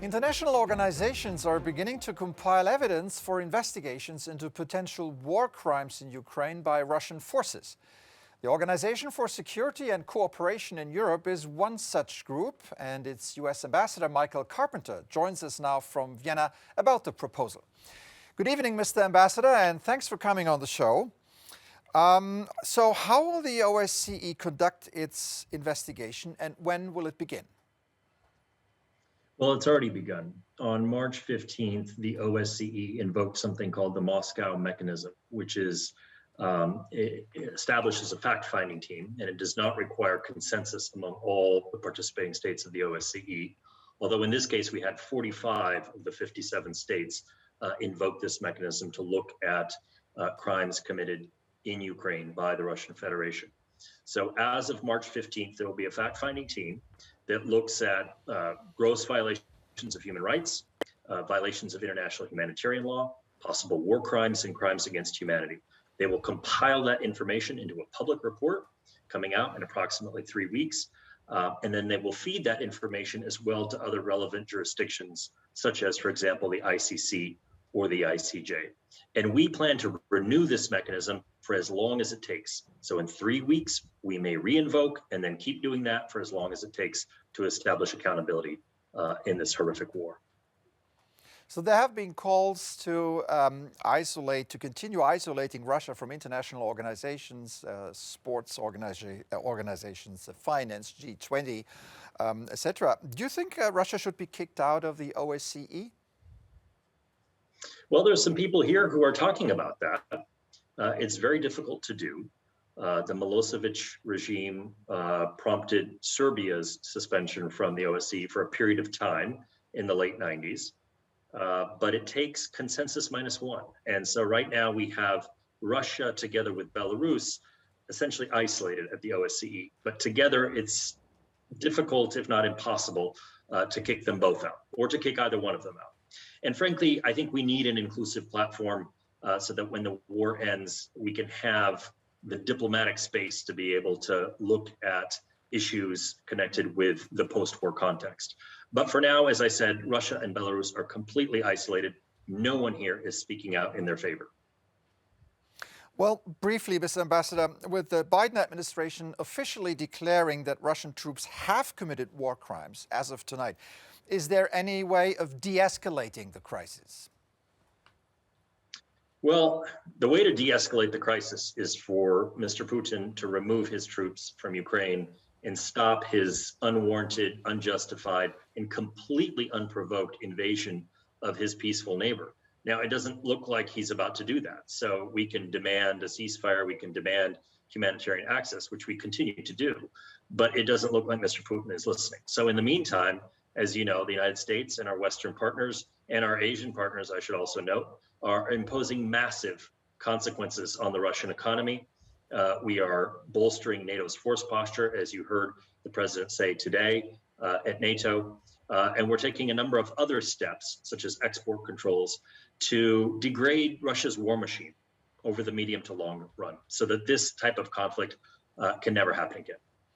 International organizations are beginning to compile evidence for investigations into potential war crimes in Ukraine by Russian forces. The Organization for Security and Cooperation in Europe is one such group, and its US Ambassador Michael Carpenter joins us now from Vienna about the proposal. Good evening, Mr. Ambassador, and thanks for coming on the show. So how will the OSCE conduct its investigation, and when will it begin? Well, it's already begun. On March 15th, the OSCE invoked something called the Moscow Mechanism, which it establishes a fact-finding team, and it does not require consensus among all the participating states of the OSCE. Although in this case, we had 45 of the 57 states invoke this mechanism to look at crimes committed in Ukraine by the Russian Federation. So as of March 15th, there will be a fact-finding team that looks at gross violations of human rights, violations of international humanitarian law, possible war crimes and crimes against humanity. They will compile that information into a public report coming out in approximately 3 weeks. And then they will feed that information as well to other relevant jurisdictions, such as, for example, the ICC or the ICJ. And we plan to renew this mechanism for as long as it takes. So in 3 weeks, we may re-invoke and then keep doing that for as long as it takes to establish accountability in this horrific war. So there have been calls to continue isolating Russia from international organizations, sports organizations, finance, G20, etc. Do you think Russia should be kicked out of the OSCE? Well, there's some people here who are talking about that. It's very difficult to do. The Milosevic regime prompted Serbia's suspension from the OSCE for a period of time in the late 90s. But it takes consensus -1. And so right now we have Russia together with Belarus essentially isolated at the OSCE. But together it's difficult, if not impossible, to kick them both out or to kick either one of them out. And frankly, I think we need an inclusive platform so that when the war ends, we can have the diplomatic space to be able to look at issues connected with the post-war context. But for now, as I said, Russia and Belarus are completely isolated. No one here is speaking out in their favor. Well, briefly, Mr. Ambassador, with the Biden administration officially declaring that Russian troops have committed war crimes as of tonight, is there any way of de-escalating the crisis? Well, the way to de-escalate the crisis is for Mr. Putin to remove his troops from Ukraine and stop his unwarranted, unjustified, and completely unprovoked invasion of his peaceful neighbor. Now, it doesn't look like he's about to do that. So we can demand a ceasefire, we can demand humanitarian access, which we continue to do, but it doesn't look like Mr. Putin is listening. So in the meantime, as you know, the United States and our Western partners and our Asian partners, I should also note, are imposing massive consequences on the Russian economy. We are bolstering NATO's force posture, as you heard the president say today at NATO. And we're taking a number of other steps, such as export controls, to degrade Russia's war machine over the medium to long run so that this type of conflict can never happen again.